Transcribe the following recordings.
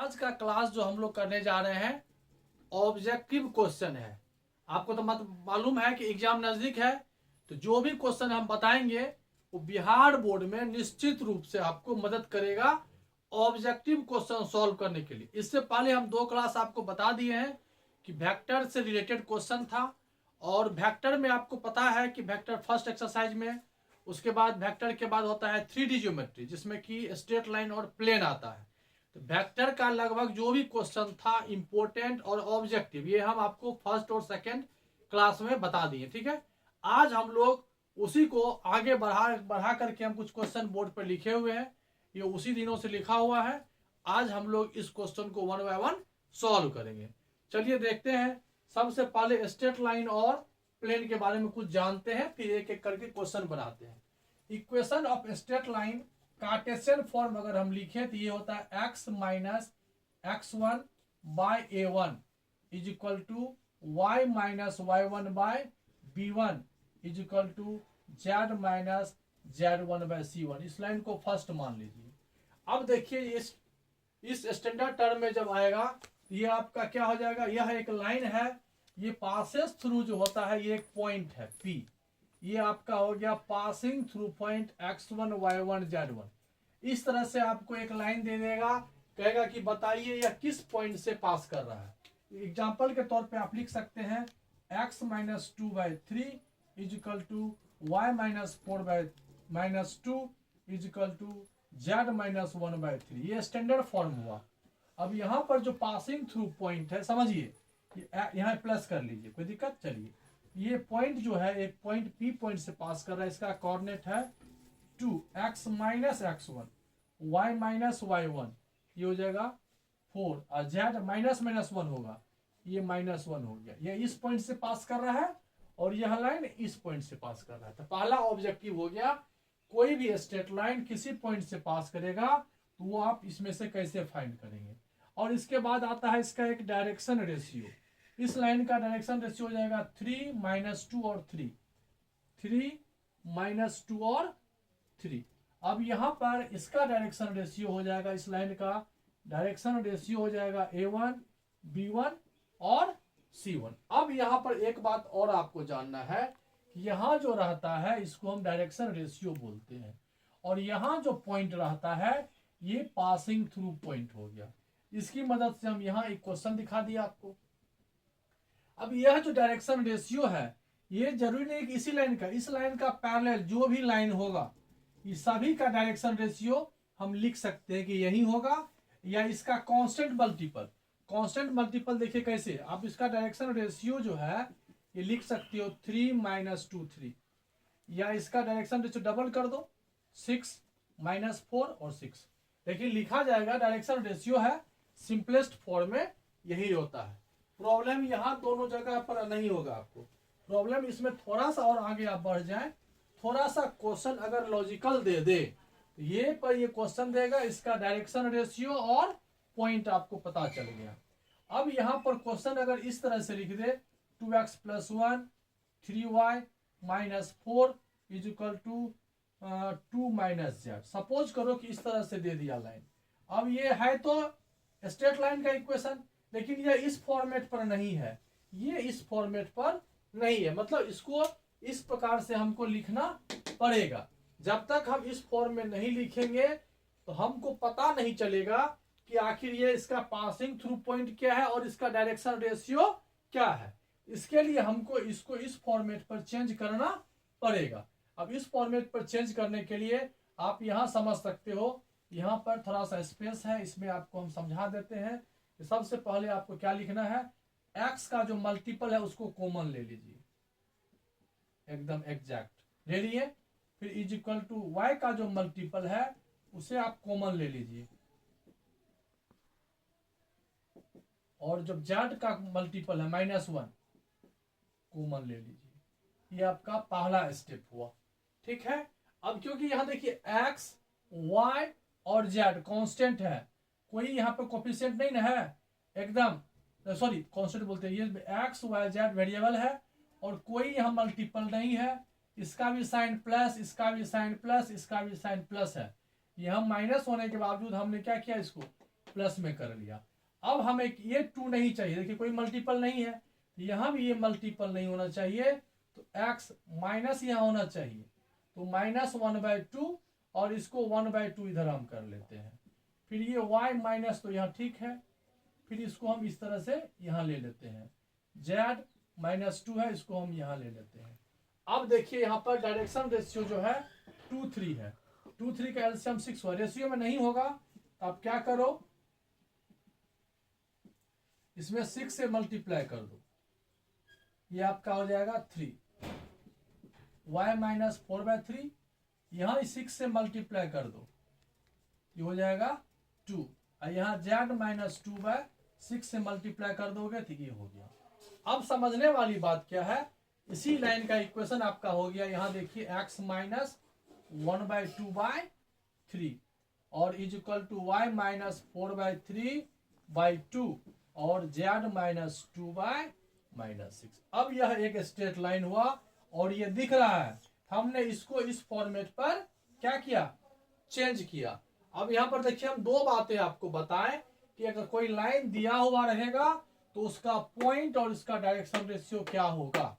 आज का क्लास जो हम लोग करने जा रहे हैं ऑब्जेक्टिव क्वेश्चन है। आपको तो मालूम है कि एग्जाम नजदीक है, तो जो भी क्वेश्चन हम बताएंगे वो बिहार बोर्ड में निश्चित रूप से आपको मदद करेगा ऑब्जेक्टिव क्वेश्चन सॉल्व करने के लिए। इससे पहले हम 2 क्लास आपको बता दिए हैं कि वेक्टर से रिलेटेड क्वेश्चन था, और वेक्टर में आपको पता है कि वेक्टर फर्स्ट एक्सरसाइज में, उसके बाद वेक्टर के बाद होता है 3D ज्योमेट्री जिसमें कि स्ट्रेट लाइन और प्लेन आता है। तो वेक्टर का लगभग जो भी क्वेश्चन था इंपॉर्टेंट और ऑब्जेक्टिव, ये हम आपको फर्स्ट और सेकंड क्लास में बता दिए। ठीक है, आज हम लोग उसी को आगे बढ़ा करके हम कुछ क्वेश्चन बोर्ड पर लिखे हुए हैं, ये उसी दिनों से लिखा हुआ है। आज हम लोग इस क्वेश्चन को 1 बाय 1 सॉल्व करेंगे। चलिए देखते हैं। सबसे पहले स्ट्रेट लाइन और प्लेन के बारे में कुछ जानते हैं, फिर एक एक करके क्वेश्चन बनाते हैं। Equation of straight line cartesian form अगर हम लिखें तो ये होता है x minus x1 by a1 is equal to y minus y1 by b1 is equal to z minus z1 by c1। इस लाइन को फर्स्ट मान लीजिए। अब देखिए इस स्टैंडर्ड टर्म में जब आएगा ये आपका क्या हो जाएगा, यह एक लाइन है, ये पासेस थ्रू जो होता है ये एक पॉइंट है P, ये आपका हो गया passing through point x1 y1 z1। इस तरह से आपको एक लाइन दे देगा, कहेगा कि बताइए यह किस पॉइंट से पास कर रहा है। एग्जांपल के तौर पे आप लिख सकते हैं x minus 2 by 3 is equal to y minus 4 by minus 2 is equal to z minus 1 by 3। ये स्टैंडर्ड फॉर्म हुआ। अब यहाँ पर जो पासिंग थ्रू पॉइंट है, समझिए यहाँ प्लस कर लीजिए, कोई दिक्कत। चलिए ये पॉइंट जो है एक पॉइंट P पॉइंट से पास कर रहा है, इसका कोऑर्डिनेट है 2x minus x1 y minus y1, ये हो जाएगा 4 और z माइनस माइनस 1 होगा, ये माइनस 1 हो गया। ये इस पॉइंट से पास कर रहा है और यह लाइन इस पॉइंट से पास कर रहा है। तो पहला ऑब्जेक्टिव हो गया, कोई भी स्ट्रेट लाइन किसी पॉइंट से पास करेगा तो वो आप इसमें से कैसे फाइंड करेंगे। और इसके बाद आता है इसका एक डायरेक्शन रेशियो। इस लाइन का डायरेक्शन रेशियो हो जाएगा 3 माइनस 2 और 3 माइनस 2 और 3। अब यहाँ पर इसका डायरेक्शन रेशियो हो जाएगा, इस लाइन का डायरेक्शन रेशियो हो जाएगा A1 B1 और C1। अब यहाँ पर एक बात और आपको जानना है कि यहाँ जो रहता है इसको हम डायरेक्शन रेशियो बोलते हैं, और यहाँ जो पॉइंट रहता है ये पासिंग थ्रू पॉइंट हो गया। इसकी मदद से हम यहाँ एक क्वेश्चन दिखा दिया आपको। अब यह जो डायरेक्शन रेशियो है ये जरूरी नहीं कि इसी लाइन का, इस लाइन का पैरेलल जो भी लाइन होगा इस सभी का डायरेक्शन रेशियो हम लिख सकते हैं कि यही होगा, या इसका कांस्टेंट मल्टीपल। कांस्टेंट मल्टीपल देखिए कैसे, आप इसका डायरेक्शन रेशियो जो है ये लिख सकते हो 3 माइनस 2 3, या इसका डायरेक्शन रेशियो डबल कर दो 6 माइनस 4 और 6। देखिए लिखा जाएगा डायरेक्शन रेशियो है, सिंपलेस्ट फॉर्म में यही होता है। प्रॉब्लम यहाँ दोनों जगह पर नहीं होगा आपको, प्रॉब्लम इसमें थोड़ा सा और आगे आप बढ़ जाए, थोड़ा सा क्वेश्चन अगर लॉजिकल दे दे तो ये पर ये क्वेश्चन देगा, इसका डायरेक्शन रेशियो और पॉइंट आपको पता चल गया। अब यहाँ पर क्वेश्चन अगर इस तरह से लिख दे 2x plus 1 3y minus 4 is equal to 2 minus z, suppose करो कि इस तरह से दे दिया लाइन। अब ये है तो स्ट्रेट लाइन का इक्वेशन, लेकिन ये इस फॉर्मेट पर नहीं है, ये इस फॉर्मेट पर नहीं है, मतलब इसको इस प्रकार से हमको लिखना पड़ेगा। जब तक हम इस फॉर्म में नहीं लिखेंगे तो हमको पता नहीं चलेगा कि आखिर ये इसका पासिंग थ्रू पॉइंट क्या है और इसका डायरेक्शन रेशियो क्या है। इसके लिए हमको इसको इस फॉर्मेट पर चेंज करना पड़ेगा। अब इस फॉर्मेट पर चेंज करने के लिए आप यहाँ समझ सकते हो, यहाँ पर थोड़ा सा स्पेस है, इसमें आपको हम समझा देते हैं। सबसे पहले आपको क्या लिखना है, x का जो मल्टीपल है उसको कॉमन ले लीजिए, एकदम एग्जैक्ट ले लिए। फिर इज इक्वल टू y का जो मल्टीपल है उसे आप कॉमन ले लीजिए, और जब z का मल्टीपल है -1 कॉमन ले लीजिए। ये आपका पहला स्टेप हुआ, ठीक है। अब क्योंकि यहाँ देखिए x y और z कांस्टेंट है, कोई यहाँ पे कोफिशिएंट नहीं ना है, एकदम सॉरी कांस्टेंट बोलते हैं, ये x y z वेरिएबल है और कोई यहाँ मल्टीपल नहीं है। इसका भी साइन प्लस, इसका भी साइन प्लस, इसका भी साइन प्लस है। ये हम माइनस होने के बावजूद हमने क्या किया, इसको प्लस में कर लिया। अब हमें ये 2 नहीं चाहिए, देखिए कोई मल्टीपल नहीं है, यहां भी ये मल्टीपल नहीं होना चाहिए, तो x माइनस यहाँ होना चाहिए, तो -1/2 और इसको 1/2 इधर हम कर लेते हैं। फिर ये y माइनस तो यहाँ ठीक है, फिर इसको हम इस तरह से यहाँ ले लेते हैं, z -2 है, इसको हम यहाँ ले लेते हैं। अब देखिए यहाँ पर डायरेक्शन रेशियो जो है 2 3 है, 2 3 का एलसीएम 6 हुआ, रेशियो में नहीं होगा तो आप क्या करो, इसमें 6 से मल्टीप्लाई कर दो, ये आपका हो जाएगा 3, y माइनस 4/3, यहाँ 6 से मल्टीप्लाई कर दो, ये हो जाएगा 2, और यहाँ z माइनस 2/6 से मल्टीप्लाई कर दोगे तो ये हो गया। अब समझने वाली बात क्या है, इसी लाइन का इक्वेशन आपका हो गया, यहाँ देखिए x माइनस 1/2/3 और is equal to y minus 4/3/2 और z माइनस 2/6। अब यह एक स्ट्रेट लाइन हुआ और ये दिख रहा है, हमने इसको इस फॉर्मेट पर क्या किया, चेंज किया। अब यहाँ पर देखिए हम दो बातें आपको बताएं कि अगर कोई लाइन दिया हुआ रहेगा तो उसका पॉइंट और इसका डायरेक्शन रेशियो क्या होगा।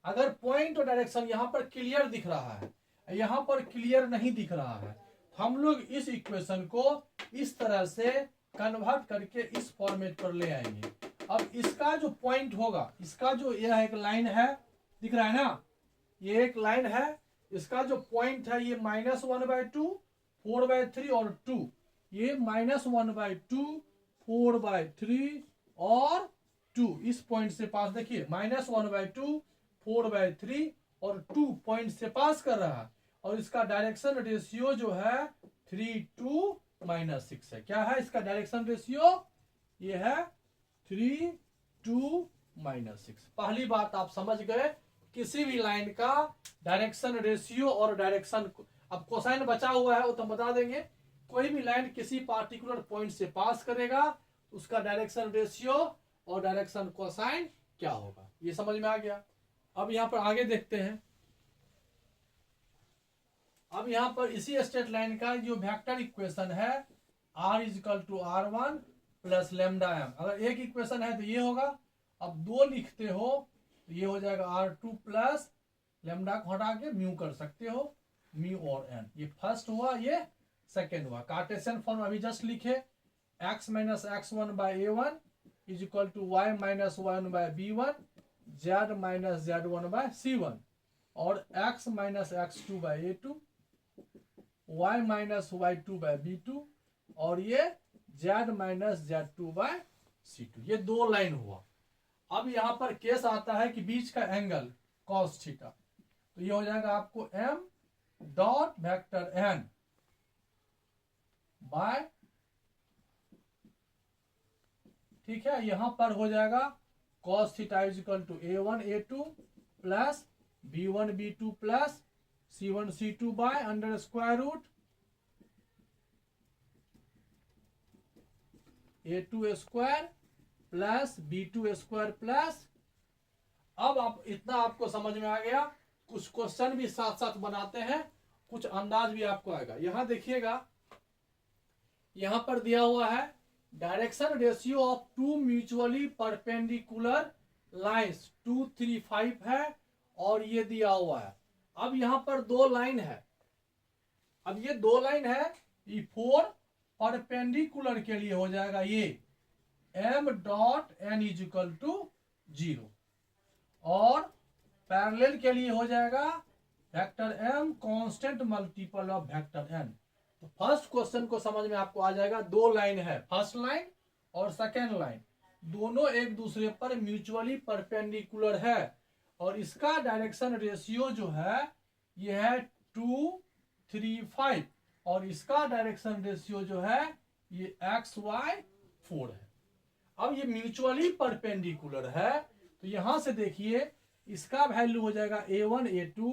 अगर पॉइंट और डायरेक्शन यहाँ पर क्लियर दिख रहा है, यहाँ पर क्लियर नहीं दिख रहा है, तो हम लोग इस इक्वेशन को इस तरह से कन्वर्ट करके इस फॉर्मेट पर ले आएंगे। अब इसका जो पॉइंट होगा, इसका जो यह एक लाइन है, दिख रहा है ना, ये एक लाइन है, इसका जो पॉइंट है ये -1/2 4/3 और 2, ये -1/2 4/3 और 2 इस पॉइंट से पास, देखिए -1/2 4/3 और 2 पॉइंट से पास कर रहा है, और इसका डायरेक्शन रेशियो जो है 3:2 - 6 है। क्या है इसका डायरेक्शन रेशियो, ये है 3:2 - 6। पहली बात आप समझ गए, किसी भी लाइन का डायरेक्शन रेशियो और डायरेक्शन, अब कोसाइन बचा हुआ है वो तो बता देंगे, कोई भी लाइन किसी पार्टिकुलर पॉइंट से पास करेगा उसका डायरेक्शन रेशियो और डायरेक्शन कोसाइन क्या होगा, ये समझ में आ गया। अब यहां पर आगे देखते हैं, अब यहां पर इसी स्ट्रेट लाइन का जो वेक्टर इक्वेशन है r = r1 + λm, अगर एक इक्वेशन है तो ये होगा, अब दो लिखते हो तो ये हो जाएगा r2 + λ को हटा के म्यू कर सकते हो, म्यू और n, ये फर्स्ट हुआ, ये सेकेंड हुआ। कार्टेशियन फॉर्म अभी जस्ट लिखे, x - x1/a1 = y - y1/b1 z - z1/c1 और x - x2/a2 y - y2/b2 और ये z - z2/c2, ये दो लाइन हुआ। अब यहां पर केस आता है कि बीच का एंगल cos θ, तो ये हो जाएगा आपको m dot vector n by, ठीक है, यहां पर हो जाएगा cos θ = a1 a2 plus b1 b2 plus c1 c2 by under square root a2 square plus b2 square plus, अब आप इतना आपको समझ में आ गया। कुछ क्वेश्चन भी साथ साथ बनाते हैं, कुछ अंदाज भी आपको आएगा। यहां देखिएगा, यहां पर दिया हुआ है direction ratio of two mutually perpendicular lines 2 3 5 है और ये दिया हुआ है। अब यहां पर दो लाइन है, अब ये दो लाइन है, ये 4 परपेंडिकुलर के लिए हो जाएगा ये m डॉट n = 0 और पैरेलल के लिए हो जाएगा vector m constant multiple of vector n। तो फर्स्ट क्वेश्चन को समझ में आपको आ जाएगा, दो लाइन है, फर्स्ट लाइन और सेकेंड लाइन, दोनों एक दूसरे पर म्यूचुअली परपेंडिकुलर है और इसका डायरेक्शन रेशियो जो है ये है 2 3 5 और इसका डायरेक्शन रेशियो जो है ये xy 4 है। अब ये म्यूचुअली परपेंडिकुलर है तो यहां से देखिए इसका वैल्यू हो जाएगा a1 a2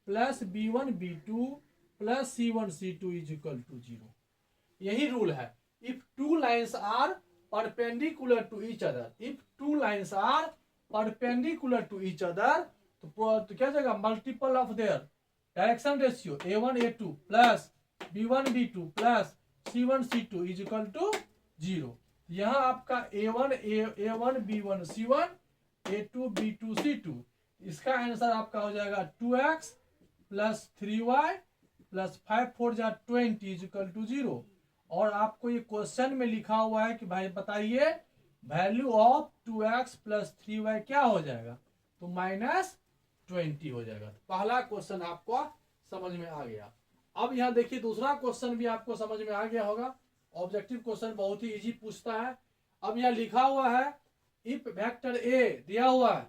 plus b1 b2 plus c1 c2 = 0। यही रूल है, if two lines are perpendicular to each other, if two lines are perpendicular to each other, तो क्या जाएगा, multiple of their direction ratio a1 a2 plus b1 b2 plus c1 c2 = 0। यहाँ आपका A1 B1 C1 A2 B2 C2, इसका answer आपका हो जाएगा 2x plus 3y plus 5 4 जा 20 इक्वल टू 0। और आपको ये क्वेश्चन में लिखा हुआ है कि भाई बताइए value of 2x plus 3y क्या हो जाएगा, तो -20 हो जाएगा। तो पहला क्वेश्चन आपको समझ में आ गया। अब यहाँ देखिए दूसरा क्वेश्चन भी आपको समझ में आ गया होगा। ऑब्जेक्टिव क्वेश्चन बहुत ही इजी पूछता है। अब यहाँ लिखा हुआ है इफ वेक्टर ए दिया हुआ है,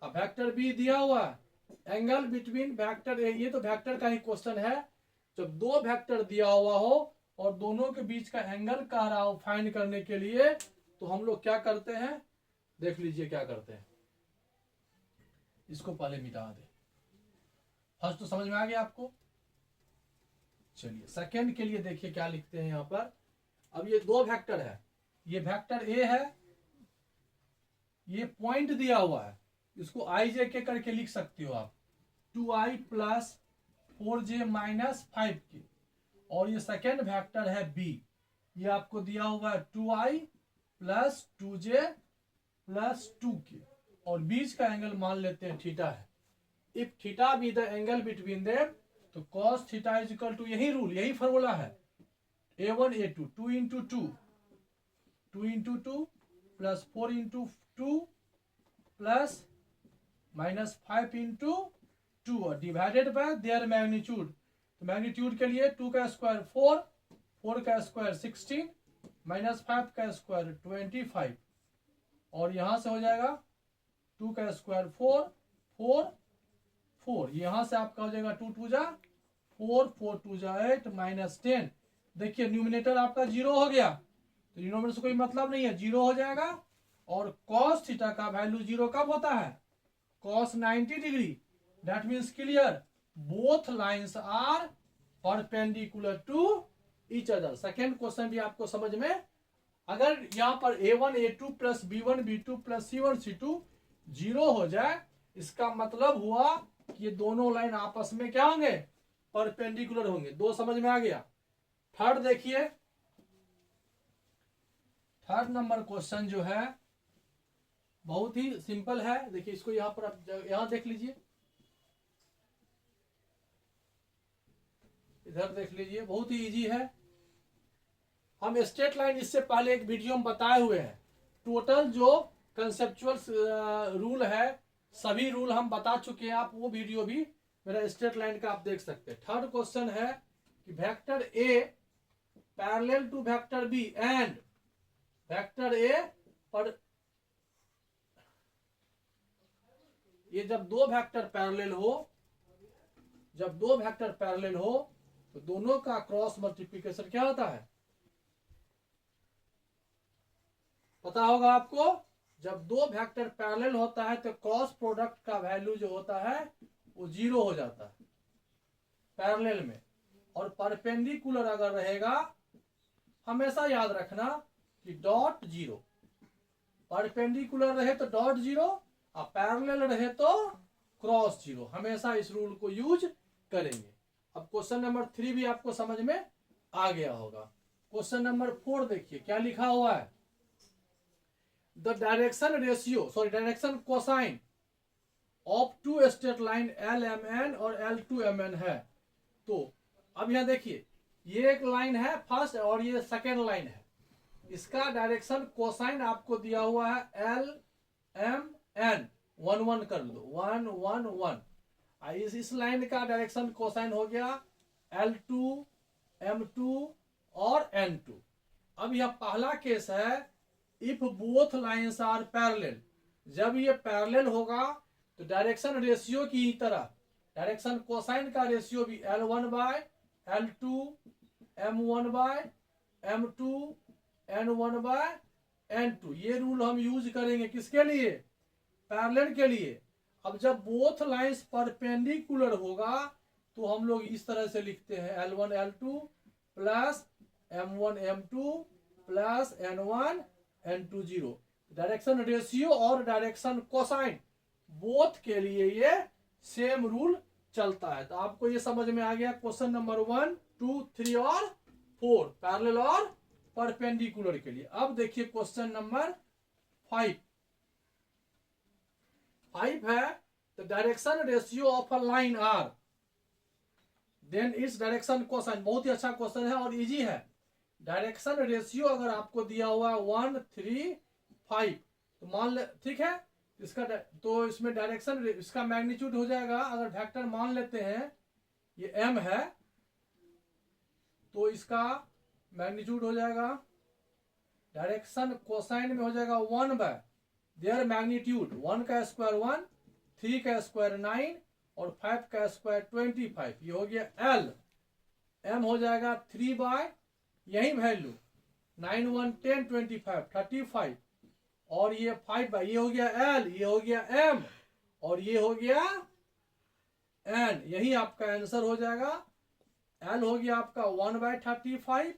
अब वेक्टर बी दिया हुआ है, एंगल बिटवीन वेक्टर ए, ये तो वेक्टर का ही क्वेश्चन है। जब दो वेक्टर दिया हुआ हो और दोनों के बीच का एंगल कह रहा हो फाइंड करने के लिए, तो हम लोग क्या करते हैं, देख लीजिए क्या करते हैं। इसको पहले मिटा दे। फर्स्ट तो समझ में आ गया आपको। चलिए सेकंड के लिए देखिए क्या लिखते हैं यहाँ पर। अब ये दो वेक्टर है, ये वेक्टर ए है, ये पॉइंट दिया हुआ है, इसको आई जे के करके लिख सकते हो आप, 2i plus 4j minus 5k। और ये सेकेंड वेक्टर है बी, ये आपको दिया हुआ है 2i plus 2j plus 2k, और बीच का एंगल मान लेते हैं थीटा है। If theta be the angle between them, तो cos theta is equal to, यही रूल यही फॉर्मूला है, a1 a2 2 into 2 plus 4 into 2 plus minus 5 into 2 और डिवाइडेड बाय देयर मैग्नीट्यूड। तो मैग्नीट्यूड के लिए 2 का स्क्वायर 4, 4 का स्क्वायर 16, माइनस 5 का स्क्वायर 25, और यहां से हो जाएगा 2 का स्क्वायर 4 4 4, यहां से आपका हो जाएगा 2 2 जा 4 4 2 जा 8 माइनस 10। देखिए न्यूमिनेटर आपका 0 हो गया, तो डिनोमिनेटर से कोई मतलब नहीं है, 0 हो जाएगा। और cos थीटा का वैल्यू 0 कब होता है, cos 90 degree. That means clear both lines are perpendicular to each other. Second question भी आपको समझ में, अगर यहाँ पर a1 a2 plus b1 b2 plus c1 c2 0 हो जाए, इसका मतलब हुआ कि ये दोनों लाइन आपस में क्या होंगे, परपेंडिकुलर होंगे। दो समझ में आ गया। थर्ड देखिए, थर्ड नंबर क्वेश्चन जो है बहुत ही सिंपल है। देखिए इसको यहां पर आप यहां देख लीजिए, इधर देख लीजिए, बहुत ही इजी है। हम स्ट्रेट लाइन इससे पहले एक वीडियो में बताए हुए हैं। टोटल जो कंसेप्चुअल रूल है, सभी रूल हम बता चुके हैं, आप वो वीडियो भी मेरा स्ट्रेट लाइन का आप देख सकते हैं। थर्ड क्वेश्चन है कि vector A parallel to vector B and vector A पर, ये जब दो वेक्टर पैरेलल हो, जब दो वेक्टर पैरेलल हो तो दोनों का क्रॉस मल्टीप्लिकेशन क्या होता है, पता होगा आपको। जब दो वेक्टर पैरेलल होता है तो क्रॉस प्रोडक्ट का वैल्यू जो होता है वो 0 हो जाता है पैरेलल में। और परपेंडिकुलर अगर रहेगा, हमेशा याद रखना कि डॉट 0, परपेंडिकुलर रहे तो डॉट 0 और पैरेलल रहे तो क्रॉस 0, हमेशा इस रूल को यूज करेंगे। अब क्वेश्चन नंबर 3 भी आपको समझ में आ गया होगा। क्वेश्चन नंबर 4 देखिए क्या लिखा हुआ है। The direction ratio, sorry direction cosine of two straight line LMN और L2MN है। तो अब यहां देखिए, ये एक लाइन है फर्स्ट और ये सेकेंड लाइन है, इसका डायरेक्शन कोसाइन आपको दिया हुआ है LMN, 1 1 कर लो, 1 1 1। इस लाइन का डायरेक्शन कोसाइन हो गया L2 M2 और N2। अब यह पहला केस है, if both lines are parallel. जब ये पैरेलल होगा तो डायरेक्शन रेशियो की तरह डायरेक्शन कोसाइन का रेशियो भी L1 bye L2 M1 bye M2 N1 bye N2। ये रूल हम यूज करेंगे किसके लिए, पैरेलल के लिए। अब जब बोथ लाइंस परपेंडिकुलर होगा तो हम लोग इस तरह से लिखते हैं L1 L2 plus M1 M2 plus N1 N2 0। Direction ratio और डायरेक्शन कोसाइन बोथ के लिए ये सेम रूल चलता है। तो आपको ये समझ में आ गया। क्वेश्चन नंबर 1 2 3 और 4 पैरेलल और परपेंडिकुलर के लिए। अब देखिए क्वेश्चन नंबर 5 है, the direction ratio of a line are then its direction cosine. बहुत ही अच्छा क्वेश्चन है और इजी है। डायरेक्शन रेशियो अगर आपको दिया हुआ 1 3 5 तो मान ले, ठीक है, इसका तो इसमें डायरेक्शन इसका मैग्नीट्यूड हो जाएगा, अगर वेक्टर मान लेते हैं ये m है तो इसका मैग्नीट्यूड हो जाएगा डायरेक्शन कोसाइन में हो जाएगा 1 बाय देयर मैग्नीट्यूड 1 का स्क्वायर 1, 3 का स्क्वायर 9 और 5 का स्क्वायर 25। ये हो गया l। m हो जाएगा 3 बाय यही वैल्यू 9 1 10 25 35 और ये 5 बाय ये हो गया l, ये हो गया m और ये हो गया n। यही आपका आंसर हो जाएगा। l हो गया आपका 1 बाय 35,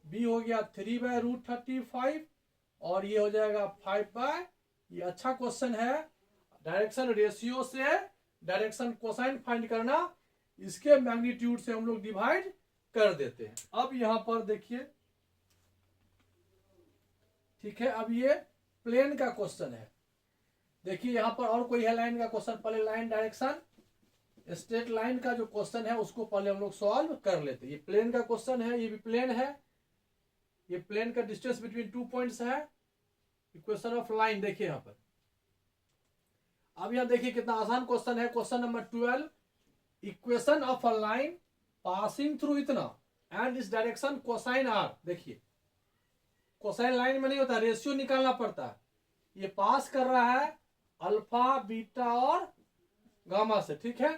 b हो गया 3 बाय रूट 35 और ये हो जाएगा 5 बाय। ये अच्छा क्वेश्चन है। डायरेक्शन रेशियो से डायरेक्शन कोसाइन फाइंड करना, इसके मैग्नीट्यूड से हम लोग डिवाइड कर देते हैं। अब यहां पर देखिए, ठीक है, अब ये प्लेन का क्वेश्चन है। देखिए यहां पर और कोई है लाइन का क्वेश्चन, पहले लाइन डायरेक्शन स्ट्रेट लाइन का जो क्वेश्चन है उसको पहले हम लोग सॉल्व कर लेते हैं। ये प्लेन का क्वेश्चन है, ये भी प्लेन है, ये प्लेन का डिस्टेंस बिटवीन 2 पॉइंट्स है, इक्वेशन ऑफ लाइन। देखिए यहां पर, अब यहां देखिए कितना आसान क्वेश्चन है। Question number 12, equation of a line passing through इतना एंड इस डायरेक्शन कोसाइन आर। देखिए कोसाइन लाइन में नहीं होता, रेशियो निकालना पड़ता है। ये पास कर रहा है अल्फा बीटा और गामा से, ठीक है।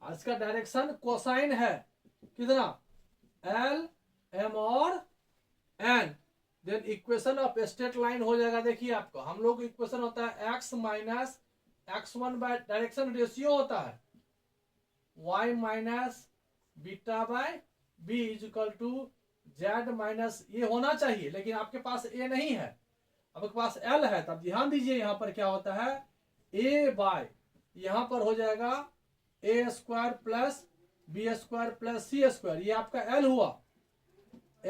इसका डायरेक्शन कोसाइन है कितना, एल एम और N. Then equation of straight line हो जाएगा। देखिए आपको हम लोग इक्वेशन होता है x minus x1 by direction ratio होता है y minus beta by B is equal to Z minus, ये होना चाहिए लेकिन आपके पास a नहीं है, आपके पास l है। तब ध्यान दीजिए यहां पर क्या होता है, a बाय यहां पर हो जाएगा a square plus B square plus C square, ये आपका l हुआ।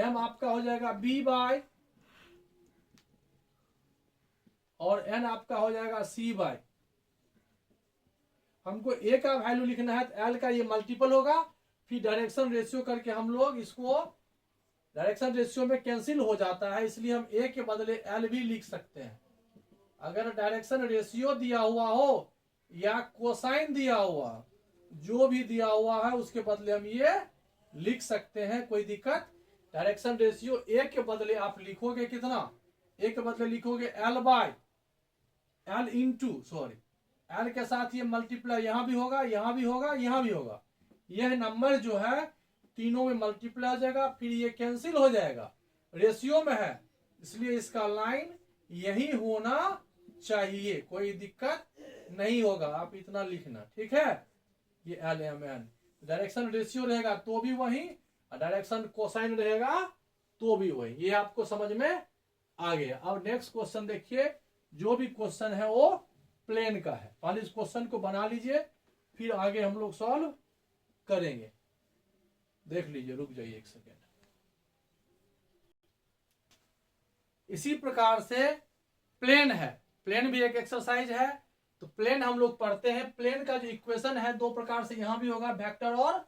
m आपका हो जाएगा b बाय और n आपका हो जाएगा c बाय। हमको a का वैल्यू लिखना है तो l का ये मल्टीपल होगा, फिर डायरेक्शन रेशियो करके हम लोग इसको डायरेक्शन रेशियो में कैंसिल हो जाता है, इसलिए हम a के बदले l भी लिख सकते हैं। अगर डायरेक्शन रेशियो दिया हुआ हो या कोसाइन दिया हुआ, जो भी दिया हुआ है उसके बदले हम ये लिख सकते हैं, कोई दिक्कत। डायरेक्शन रेशियो a के बदले आप लिखोगे कितना, a के बदले लिखोगे l by l into sorry l के साथ ये मल्टीप्लाई यहां भी होगा, यहां भी होगा, यहां भी होगा। यह नंबर जो है तीनों में मल्टीप्लाई हो जाएगा, फिर ये कैंसिल हो जाएगा, रेशियो में है इसलिए इसका लाइन यही होना चाहिए, कोई दिक्कत नहीं होगा। आप इतना लिखना, ठीक है। ये L M N direction ratio रहेगा तो भी वही, डायरेक्शन कोसाइन रहेगा तो भी वही। ये आपको समझ में आ गया। अब नेक्स्ट क्वेश्चन देखिए, जो भी क्वेश्चन है वो प्लेन का है। पहले इस क्वेश्चन को बना लीजिए, फिर आगे हम लोग सॉल्व करेंगे। देख लीजिए, रुक जाइए एक सेकेंड। इसी प्रकार से प्लेन है, प्लेन भी एक एक्सरसाइज है। तो प्लेन हम लोग पढ़ते हैं। प्लेन का जो इक्वेशन है दो प्रकार से यहां भी होगा, वेक्टर और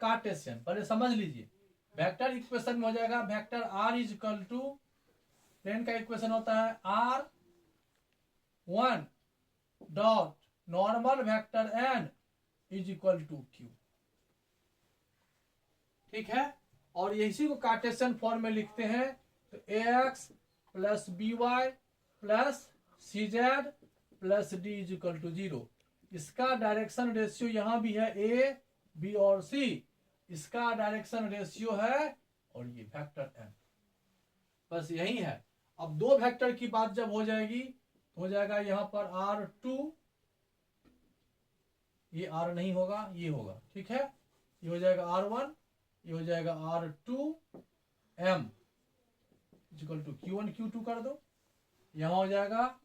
कार्टेशियन। पहले समझ लीजिए, वेक्टर इक्वेशन में हो जाएगा vector R is equal to, plane का इक्वेशन होता है R one dot normal vector N is equal to Q, ठीक है। और इसी को कार्टेशियन फॉर्म में लिखते हैं तो ax plus B Y plus C Z plus D is equal to 0। इसका डायरेक्शन रेशियो यहां भी है a b और c, इसका डायरेक्शन रेशियो है और ये वेक्टर n, बस यही है। अब दो वेक्टर की बात जब हो जाएगी तो हो जाएगा यहां पर r2, ये r नहीं होगा, ये होगा, ठीक है। ये हो जाएगा r1, ये हो जाएगा r2 m equal to q1 q2 कर दो। यहां हो जाएगा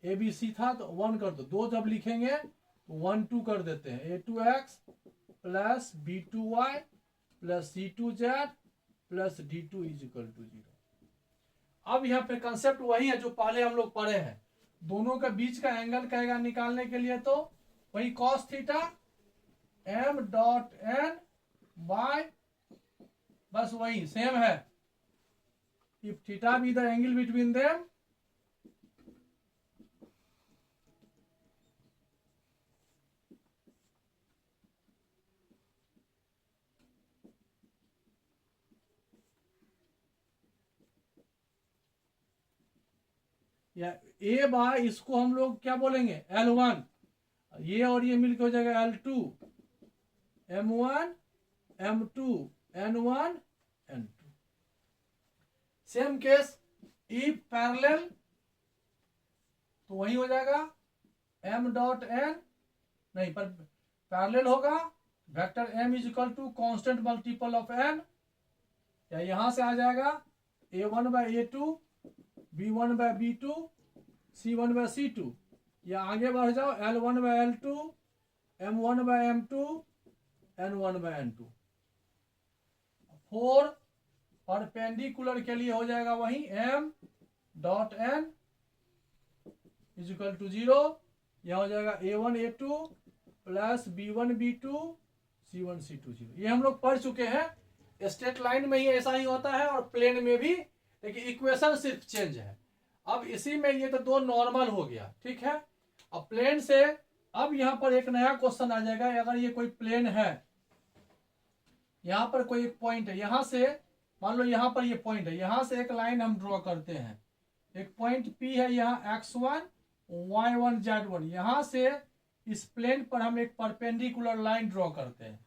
ए बी सी था तो 1 कर दो, दो जब लिखेंगे तो 1 2 कर देते हैं। a2x plus b2y plus c2z plus d2 is equal to 0। अब यहाँ पे कंसेप्ट वही है जो पहले हम लोग पढ़े हैं, दोनों के बीच का एंगल कहेगा निकालने के लिए, तो वही cos theta m dot n by, बस वही सेम है, if theta be the angle between them या ए बाय, इसको हम लोग क्या बोलेंगे L1, ये और ये मिलकर हो जाएगा L2, M1 M2 N1 N2। Same case if parallel, तो वही हो जाएगा m डॉट n, नहीं पर पैरेलल होगा vector m is equal to constant multiple of n, या यहां से आ जाएगा a1 bye a2, b1 bye b2, c1 bye c2, या आगे बढ़ जाओ l1 bye l2, m1 bye m2, n1 bye n2। 4 perpendicular के लिए हो जाएगा वही m dot n is equal to 0, यह हो जाएगा a1 a2 plus b1 b2 c1 c2 0। ये हम लोग पढ़ चुके हैं, स्ट्रेट लाइन में ही ऐसा ही होता है और प्लेन में भी, लेकिन इक्वेशन सिर्फ चेंज है। अब इसी में ये तो दो नॉर्मल हो गया, ठीक है। अब प्लेन से अब यहां पर एक नया क्वेश्चन आ जाएगा, अगर ये कोई प्लेन है, यहां पर कोई एक पॉइंट है, यहां से मान लो यहां पर ये पॉइंट है, यहां से एक लाइन हम ड्रॉ करते हैं, एक पॉइंट P है यहाँ x1 y1 z1, यहां से इस प्लेन पर हम एक परपेंडिकुलर लाइन ड्रॉ करते हैं,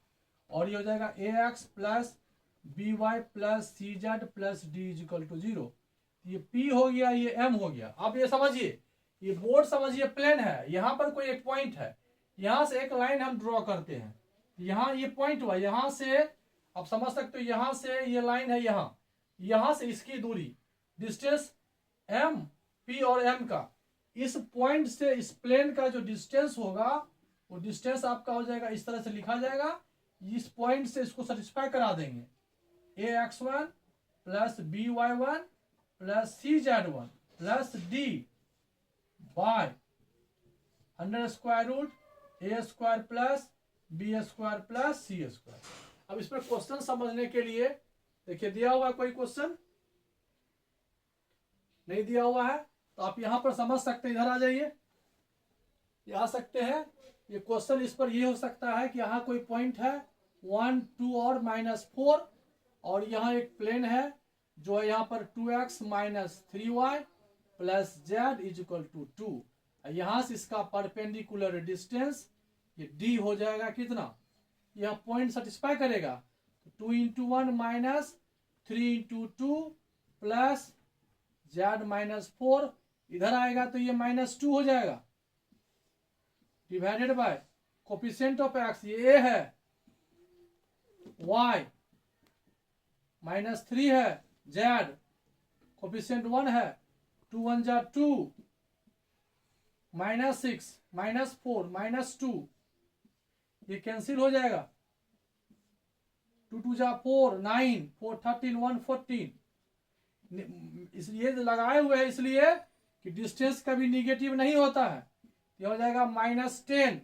और ये हो जाएगा ax plus B Y plus C Z plus D is equal to 0। ये P हो गया, ये M हो गया। अब ये समझिए, ये बोर्ड समझिए प्लेन है, यहां पर कोई एक पॉइंट है, यहां से एक लाइन हम ड्रॉ करते हैं, यहां ये पॉइंट हुआ, यहां से आप समझ सकते हो, यहां से ये लाइन है, यहां से इसकी दूरी डिस्टेंस m, P और M का, इस पॉइंट से इस प्लेन का जो डिस्टेंस होगा वो डिस्टेंस आपका हो जाएगा, इस तरह से लिखा जाएगा, इस पॉइंट से इसको सेटिस्फाई करा देंगे, ax1 plus by1 plus cz1 plus d by under square root a square plus b square plus c square. अब इस पर क्वेश्चन समझने के लिए देखिए, दिया हुआ कोई क्वेश्चन नहीं दिया हुआ है, तो आप यहां पर समझ सकते हैं, इधर आ जाइए, ये आ सकते हैं। ये क्वेश्चन इस पर ये हो सकता है कि यहाँ कोई पॉइंट है 1 2 और -4, और यहाँ एक प्लेन है जो है यहाँ पर 2x minus 3y plus Z is equal to 2। यहाँ से इसका परपेंडिकुलर डिस्टेंस ये d हो जाएगा कितना, यह पॉइंट सेटिस्फाई करेगा, 2 into 1 minus 3 into 2 plus Z minus 4, इधर आएगा तो ये -2 हो जाएगा, divided by coefficient of x, ये a है, y -3 है, z कोफिशिएंट 1 है, 2 1 जा 2, -6 -4 -2, ये कैंसिल हो जाएगा, 2 2 जा 4 9 4 13 1 14, इसलिए लगाए हुए है इसलिए कि डिस्टेंस कभी निगेटिव नहीं होता है, ये हो जाएगा -10,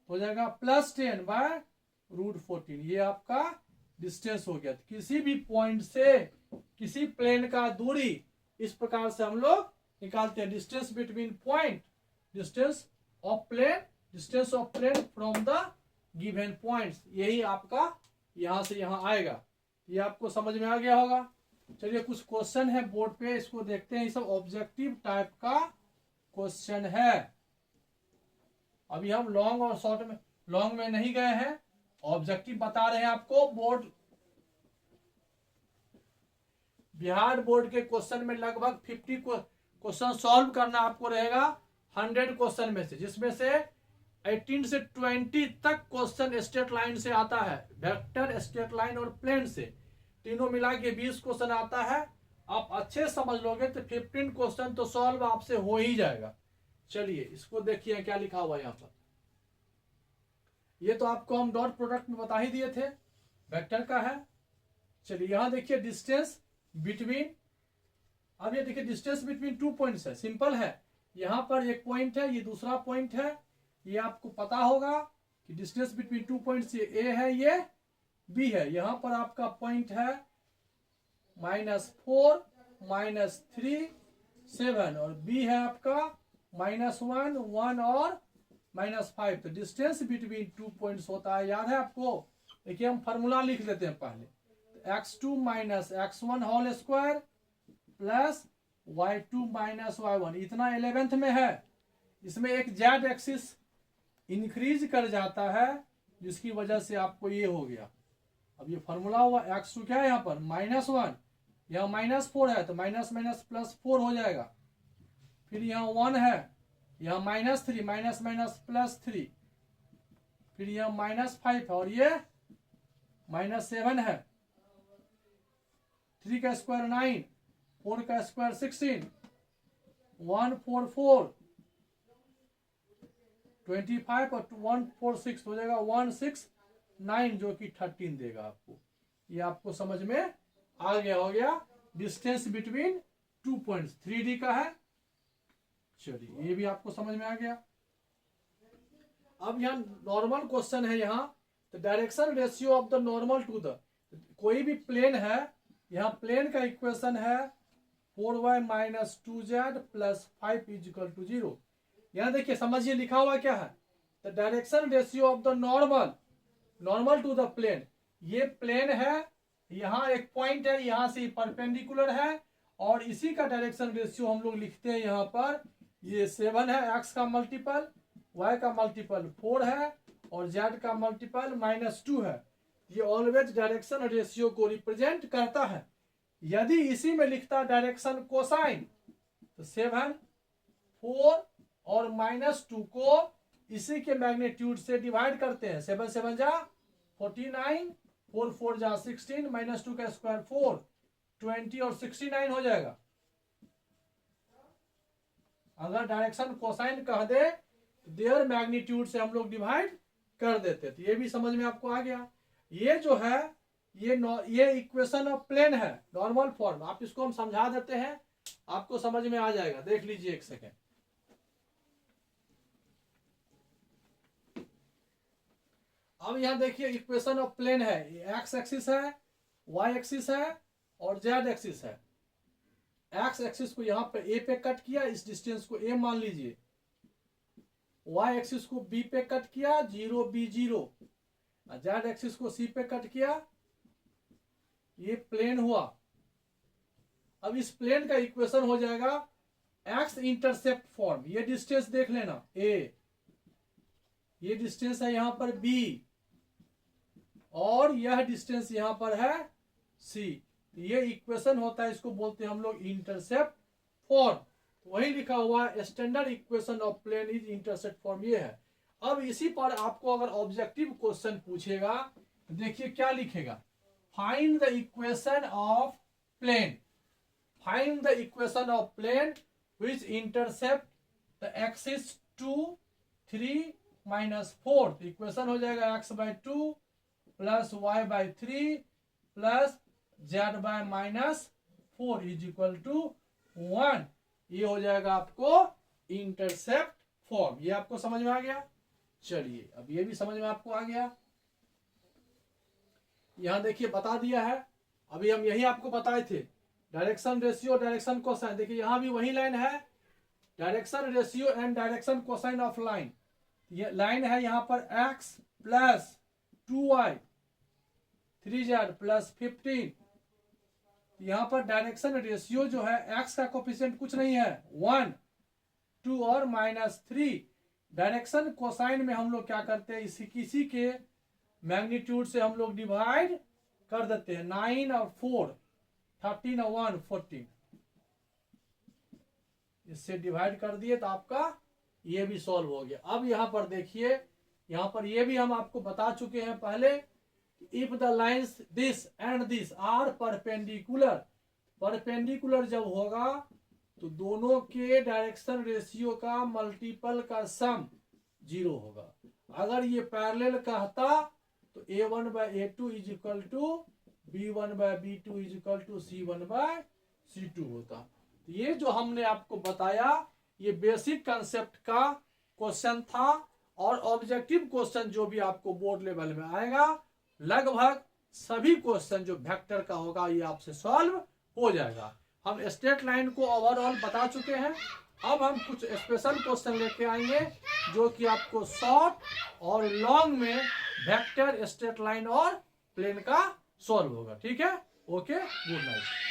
हो जाएगा +10 बाय √14, ये आपका डिस्टेंस हो गया। किसी भी पॉइंट से किसी प्लेन का दूरी इस प्रकार से हम लोग निकालते हैं, distance between point, distance of plane from the given points, यही आपका यहां से यहां आएगा। ये आपको समझ में आ गया होगा। चलिए कुछ क्वेश्चन है बोर्ड पे, इसको देखते हैं, ये सब ऑब्जेक्टिव टाइप का क्वेश्चन है। अभी हम लॉन्ग और शॉर्ट में, लॉन्ग में नहीं गए हैं, ऑब्जेक्टिव बता रहे हैं आपको। बोर्ड बिहार बोर्ड के क्वेश्चन में लगभग 50 क्वेश्चन सॉल्व करना आपको रहेगा 100 क्वेश्चन में से, जिसमें से 18 से 20 तक क्वेश्चन स्ट्रेट लाइन से आता है, वेक्टर, स्ट्रेट लाइन और प्लेन से, तीनों मिला के 20 क्वेश्चन आता है। आप अच्छे समझ लोगे तो 15 क्वेश्चन तो सॉल्व आपसे हो ही जाएगा। चलिए इसको देखिए क्या लिखा हुआ है यहाँ पर, ये तो आपको हम डॉट प्रोडक्ट में बता ही दिए थे, वेक्टर का है। चलिए यहाँ देखिए, डिस्टेंस बिटवीन, अब ये देखिए डिस्टेंस बिटवीन 2 पॉइंट्स है, सिंपल है। यहाँ पर एक पॉइंट है, ये दूसरा पॉइंट है। ये आपको पता होगा कि डिस्टेंस बिटवीन 2 पॉइंट्स, ये ए है, ये बी है। यहाँ पर आपका पॉइंट है -4 -3 7 और बी है आपका -1 1 और -5। तो डिस्टेंस बिटवीन 2 पॉइंट्स होता है, याद है आपको? देखिए हम फार्मूला लिख लेते हैं पहले। x2 - x1 whole square plus y2 - y1, इतना 11th में है। इसमें एक जेड एक्सिस इंक्रीज कर जाता है, जिसकी वजह से आपको ये हो गया। अब ये फार्मूला हुआ x2 क्या है यहाँ पर -1, यहाँ -4 है तो माइनस माइनस प्लस 4 हो जाएगा। फिर यहाँ 1 है, यहाँ -3 माइनस माइनस प्लस 3, फिर यहाँ -5 है और ये -7 है। 3 का स्क्वायर 9, 4 का स्क्वायर 16, 1 4 4 25 और 1 4 6 हो जाएगा 1 6 9, जो कि 13 देगा आपको। ये आपको समझ में आ गया हो गया। डिस्टेंस बिटवीन 2 पॉइंट्स 3D का है। चलिए ये भी आपको समझ में आ गया। अब यहाँ नॉर्मल क्वेश्चन है, यहाँ तो direction ratio of the normal to the, कोई भी प्लेन है, यहाँ प्लेन का इक्वेशन है 4y - 2z + 5 = 0। यहाँ देखिए समझिए लिखा हुआ क्या है, the direction ratio of the normal to the plane. ये प्लेन है, यहाँ एक पॉइंट है, यहाँ से परपेंडिकुलर है और इसी का डायरेक्शन रेशियो हम लोग लिखते हैं यहाँ पर। ये 7 है, x का मल्टीपल, y का मल्टीपल 4 है और z का मल्टीपल -2 है। ये ऑलवेज डायरेक्शन रेशियो को रिप्रेजेंट करता है। यदि इसी में लिखता डायरेक्शन कोसाइन तो 7 4 और -2 को इसी के मैग्नीट्यूड से डिवाइड करते हैं। 7 7 जा 49, 4 4 जा 16, -2 का स्क्वायर 4 20 और 69 हो जाएगा। अगर डायरेक्शन कोसाइन कह दे तो देयर मैग्नीट्यूड से हम लोग डिवाइड कर देते। तो ये भी समझ में आपको आ गया। ये जो है ये इक्वेशन ऑफ प्लेन है, नॉर्मल फॉर्म। आप इसको हम समझा देते हैं, आपको समझ में आ जाएगा। देख लीजिए एक सेकेंड। अब यहाँ देखिए इक्वेशन ऑफ प्लेन है, एक्स एक्सिस है, वाई एक्सिस है और जेड एक्सिस है। एक्स एक्सिस को यहाँ पे ए पे कट किया, इस डिस्टेंस को ए मान लीजिए। वाई एक्सिस को बी पे कट किया, 0 B 0। जेड एक्सिस को सी पे कट किया, ये प्लेन हुआ। अब इस प्लेन का इक्वेशन हो जाएगा एक्स इंटरसेप्ट फॉर्म। ये डिस्टेंस देख लेना ए, ये डिस्टेंस है यहाँ पर बी और यह डिस्टेंस यहाँ पर है सी। ये इक्वेशन होता है, इसको बोलते हैं हम लोग इंटरसेप्ट फॉर्म। वही लिखा हुआ है standard equation of plane is intercept form, ये है। अब इसी पर आपको अगर ऑब्जेक्टिव क्वेश्चन पूछेगा तो देखिए क्या लिखेगा, find the equation of plane, find the equation of plane which intercept the axis 2 3 -4। तो इक्वेशन हो जाएगा x/2 + y/3 + z/-4 = 1। ये हो जाएगा आपको इंटरसेप्ट फॉर्म। ये आपको समझ में आ गया। चलिए अब ये भी समझ में आपको आ गया। यहां देखिए बता दिया है, अभी हम यही आपको बताए थे, डायरेक्शन रेशियो डायरेक्शन कोसाइन। देखिए यहां भी वही लाइन है, direction ratio and direction cosine of line. ये लाइन है यहाँ पर x + 2y 3z + 15। यहाँ पर डायरेक्शन रेशियो जो है, x का कोफिशिएंट कुछ नहीं है, 1 2 और -3। डायरेक्शन कोसाइन में हम लोग क्या करते हैं, किसी के मैग्नीट्यूड से हम लोग डिवाइड कर देते हैं। 9 और 4 13 और 1 14, इससे डिवाइड कर दिए तो आपका ये भी सॉल्व हो गया। अब यहाँ पर देखिए, यहाँ पर ये भी हम आपको बता चुके हैं पहले, if the lines this and this are perpendicular. Perpendicular जब होगा तो दोनों के डायरेक्शन रेशियो का मल्टीपल का सम 0 होगा। अगर ये पैरेलल कहता तो a1/a2 = b1/b2 = c1/c2 होता। ये जो हमने आपको बताया ये बेसिक कंसेप्ट का क्वेश्चन था, और ऑब्जेक्टिव क्वेश्चन जो भी आपको बोर्ड लेवल में आएगा लगभग सभी क्वेश्चन जो वेक्टर का होगा ये आपसे सॉल्व हो जाएगा। हम स्ट्रेट लाइन को ओवरऑल बता चुके हैं, अब हम कुछ स्पेशल क्वेश्चन लेके आएंगे जो कि आपको शॉर्ट और लॉन्ग में वेक्टर, स्ट्रेट लाइन और प्लेन का सॉल्व होगा। ठीक है, ओके, गुड नाइट।